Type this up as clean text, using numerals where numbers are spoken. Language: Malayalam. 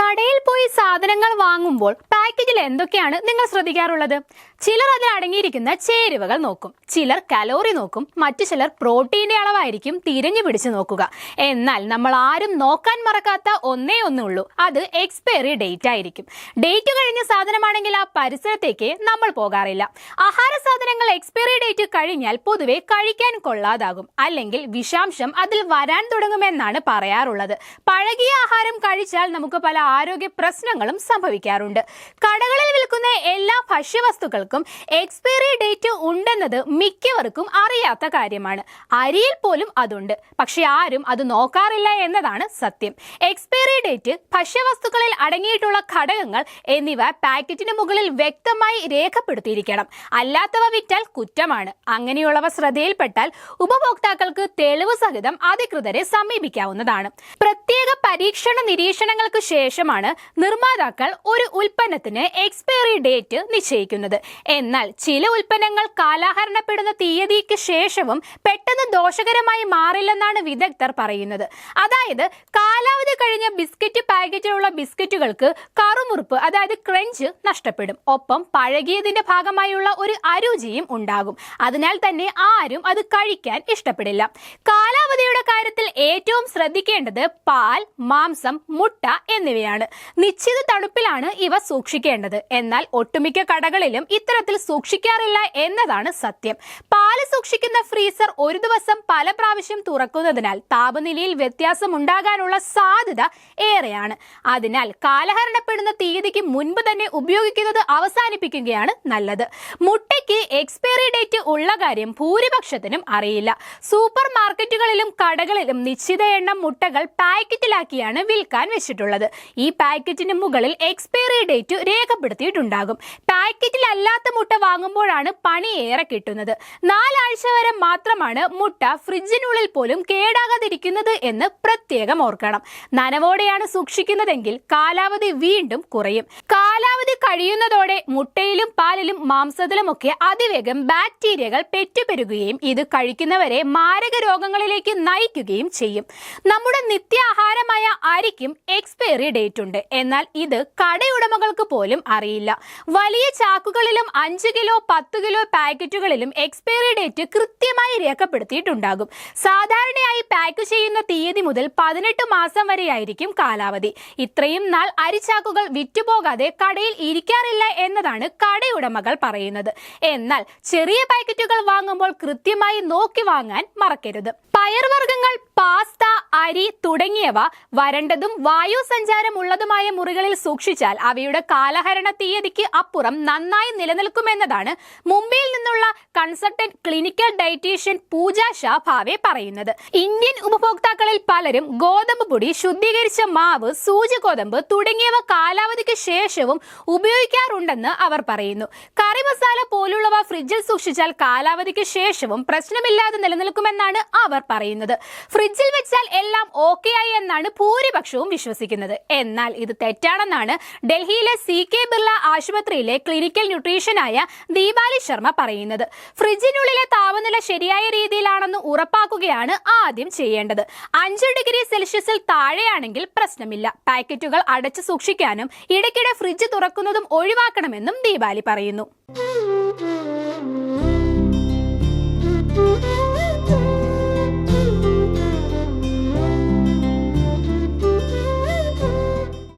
കടയിൽ പോയി സാധനങ്ങൾ വാങ്ങുമ്പോൾ പാക്കറ്റിൽ എന്തൊക്കെയാണ് നിങ്ങൾ ശ്രദ്ധിക്കാറുള്ളത്? ചിലർ അതിൽ അടങ്ങിയിരിക്കുന്ന ചേരുവകൾ നോക്കും, ചിലർ കലോറി നോക്കും, മറ്റു ചിലർ പ്രോട്ടീന്റെ അളവായിരിക്കും തിരഞ്ഞു പിടിച്ചു നോക്കുക. എന്നാൽ നമ്മൾ ആരും നോക്കാൻ മറക്കാത്ത ഒന്നേ ഒന്നുള്ളൂ, അത് എക്സ്പയറി ഡേറ്റ് ആയിരിക്കും. ഡേറ്റ് കഴിഞ്ഞ സാധനമാണെങ്കിൽ ആ പരിസരത്തേക്ക് നമ്മൾ പോകാറില്ല. ആഹാര സാധനങ്ങൾ എക്സ്പയറി ഡേറ്റ് കഴിഞ്ഞാൽ പൊതുവെ കഴിക്കാൻ കൊള്ളാതാകും, അല്ലെങ്കിൽ വിഷാംശം അതിൽ വരാൻ തുടങ്ങുമെന്നാണ് പറയാറുള്ളത്. പഴകിയ ആഹാരം കഴിച്ചാൽ നമുക്ക് പല ആരോഗ്യ പ്രശ്നങ്ങളും സംഭവിക്കാറുണ്ട്. കടകളിൽ വിൽക്കുന്ന എല്ലാ ഭക്ഷ്യവസ്തുക്കൾക്കും എക്സ്പയറി ഡേറ്റ് ഉണ്ടെന്നത് മിക്കവർക്കും അറിയാത്ത കാര്യമാണ്. അരിയിൽ പോലും അതുണ്ട്, പക്ഷെ ആരും അത് നോക്കാറില്ല എന്നതാണ് സത്യം. എക്സ്പയറി ഡേറ്റ്, ഭക്ഷ്യവസ്തുക്കളിൽ അടങ്ങിയിട്ടുള്ള ഘടകങ്ങൾ എന്നിവ പാക്കറ്റിന് മുകളിൽ വ്യക്തമായി രേഖപ്പെടുത്തിയിരിക്കണം. അല്ലാത്തവ വിറ്റാൽ കുറ്റമാണ്. അങ്ങനെയുള്ളവ ശ്രദ്ധയിൽപ്പെട്ടാൽ ഉപഭോക്താക്കൾക്ക് തെളിവ് സഹിതം അധികൃതരെ സമീപിക്കാവുന്നതാണ്. പ്രത്യേക പരീക്ഷണ നിരീക്ഷണങ്ങൾക്ക് ശേഷമാണ് നിർമ്മാതാക്കൾ ഒരു ഉൽപ്പന്നത്തിന് എക്സ്പയറി ഡേറ്റ് നിശ്ചയിക്കുന്നത്. എന്നാൽ ചില ഉൽപ്പന്നങ്ങൾ കാലഹരണപ്പെടുന്ന തീയതിക്ക് ശേഷവും പെട്ടെന്ന് ദോഷകരമായി മാറില്ലെന്നാണ് വിദഗ്ധർ പറയുന്നത്. അതായത് കാലാവധി കഴിഞ്ഞ ബിസ്ക്കറ്റ് പാക്കറ്റിലുള്ള ബിസ്ക്കറ്റുകൾക്ക് കറുമുറുപ്പ്, അതായത് ക്രഞ്ച് നഷ്ടപ്പെടും. ഒപ്പം പഴകിയതിന്റെ ഭാഗമായുള്ള ഒരു അരുചിയും ഉണ്ടാകും. അതിനാൽ തന്നെ ആരും അത് കഴിക്കാൻ ഇഷ്ടപ്പെടില്ല. കാലാവധിയുടെ കാര്യത്തിൽ ഏറ്റവും ശ്രദ്ധിക്കേണ്ടത് പാൽ, മാംസം, മുട്ട എന്നിവയാണ്. നിശ്ചിത തണുപ്പിലാണ് ഇവ സൂക്ഷിക്കേണ്ടത്. എന്നാൽ ഒട്ടുമിക്ക കടകളിലും ഇത്തരത്തിൽ സൂക്ഷിക്കാറില്ല എന്നതാണ് സത്യം. പാല് സൂക്ഷിക്കുന്ന ഫ്രീസർ ഒരു ദിവസം പല പ്രാവശ്യം തുറക്കുന്നതിനാൽ താപനിലയിൽ വ്യത്യാസം ഉണ്ടാകാനുള്ള സാധ്യത ഏറെയാണ്. അതിനാൽ കാലഹരണപ്പെടുന്ന തീയതിക്ക് മുൻപ് തന്നെ ഉപയോഗിക്കുന്നത് അവസാനിപ്പിക്കുകയാണ് നല്ലത്. മുട്ടയ്ക്ക് എക്സ്പയറി ഡേറ്റ് ഉള്ള കാര്യം ഭൂരിപക്ഷത്തിനും അറിയില്ല. സൂപ്പർ മാർക്കറ്റുകളിലും കടകളിലും നിശ്ചിത എണ്ണം മുട്ടകൾ പാക്കറ്റിലാക്കിയാണ് വിൽക്കാൻ വെച്ചിട്ടുള്ളത്. ഈ പാക്കറ്റിന് മുകളിൽ എക്സ്പയറി ഡേറ്റ് രേഖപ്പെടുത്തിയിട്ടുണ്ടാകും. പാക്കറ്റിൽ അല്ലാത്ത മുട്ട വാങ്ങുമ്പോഴാണ് പണി ഏറെ കിട്ടുന്നത്. 4 ആഴ്ച വരെ മാത്രമാണ് മുട്ട ഫ്രിഡ്ജിനുള്ളിൽ പോലും കേടാകാതിരിക്കുന്നത് എന്ന് പ്രത്യേകം ഓർക്കണം. നനവോടെയാണ് സൂക്ഷിക്കുന്നതെങ്കിൽ കാലാവധി വീണ്ടും കുറയും. കാലാവധി കഴിയുന്നതോടെ മുട്ടയിലും പാലിലും മാംസത്തിലുമൊക്കെ അതിവേഗം ബാക്ടീരിയകൾ പെറ്റുപെരുകുകയും ഇത് കഴിക്കുന്നവരെ മാരക രോഗങ്ങളിലേക്ക് നയിക്കുകയും ചെയ്യും. നമ്മുടെ നിത്യാഹാരമായ അരിക്കും എക്സ്പയറി ഡേറ്റ് ഉണ്ട്. എന്നാൽ ഇത് കടയുടമകൾക്ക് പോലും അറിയില്ല. വലിയ ചാക്കുകളിലും 5 കിലോ 10 കിലോ പാക്കറ്റുകളിലും എക്സ്പയറി ഡേറ്റ് കൃത്യമായി രേഖപ്പെടുത്തിയിട്ടുണ്ടാകും. സാധാരണയായി പാക്ക് ചെയ്യുന്ന തീയതി മുതൽ 18 മാസം വരെയായിരിക്കും കാലാവധി. ഇത്രയും നാൾ അരിച്ചാക്കുകൾ വിറ്റുപോകാതെ കടയിൽ ഇരിക്കാറില്ല എന്നതാണ് കടയുടമകൾ പറയുന്നത്. എന്നാൽ ചെറിയ പാക്കറ്റുകൾ വാങ്ങുമ്പോൾ കൃത്യമായി നോക്കി വാങ്ങാൻ മറക്കരുത്. പയർവർഗ്ഗങ്ങൾ, പാസ്ത, അരി തുടങ്ങിയവ വരണ്ടതും വായു സഞ്ചാരമുള്ളതുമായ മുറികളിൽ സൂക്ഷിച്ചാൽ അവയുടെ കാലഹരണ തീയതിക്ക് അപ്പുറം നന്നായി നിലനിൽക്കുമെന്നതാണ് മുംബൈയിൽ നിന്നുള്ള കൺസൾട്ടന്റ് ക്ലിനിക്കൽ ഡയറ്റീഷ്യൻ പൂജ ഷാ ഭാവെ പറയുന്നത്. ഇന്ത്യൻ ഉപഭോക്താക്കളിൽ പലരും ഗോതമ്പ് പൊടി, ശുദ്ധീകരിച്ച മാവ്, സൂചി ഗോതമ്പ് തുടങ്ങിയവ കാലാവധിക്ക് ശേഷവും ഉപയോഗിക്കാറുണ്ടെന്ന് അവർ പറയുന്നു. കറി മസാല പോലുള്ളവ ഫ്രിഡ്ജിൽ സൂക്ഷിച്ചാൽ കാലാവധിക്ക് ശേഷവും പ്രശ്നമില്ലാതെ നിലനിൽക്കുമെന്നാണ് അവർ പറയുന്നത്. ഫ്രിഡ്ജിൽ വെച്ചാൽ എല്ലാം ഓക്കെ ആയി എന്നാണ് ഭൂരിപക്ഷവും വിശ്വസിക്കുന്നത്. എന്നാൽ ഇത് തെറ്റാണെന്നാണ് ഡൽഹിയിലെ CK ബിർള ആശുപത്രിയിലെ ക്ലിനിക്കൽ ന്യൂട്രീഷ്യനായ ദീപാലി ശർമ്മ പറയുന്നത്. ഫ്രിഡ്ജിനുള്ളിലെ താപനില ശരിയായ രീതിയിലാണെന്ന് ഉറപ്പാക്കുകയാണ് ആദ്യം ചെയ്യേണ്ടത്. 5 ഡിഗ്രി സെൽഷ്യസിൽ താഴെയാണെങ്കിൽ പ്രശ്നമില്ല. പാക്കറ്റുകൾ അടച്ചു സൂക്ഷിക്കാനും ഇടയ്ക്കിടെ ഫ്രിഡ്ജ് തുറക്കുന്നതും ഒഴിവാക്കണമെന്നും ദീപാലി പറയുന്നു.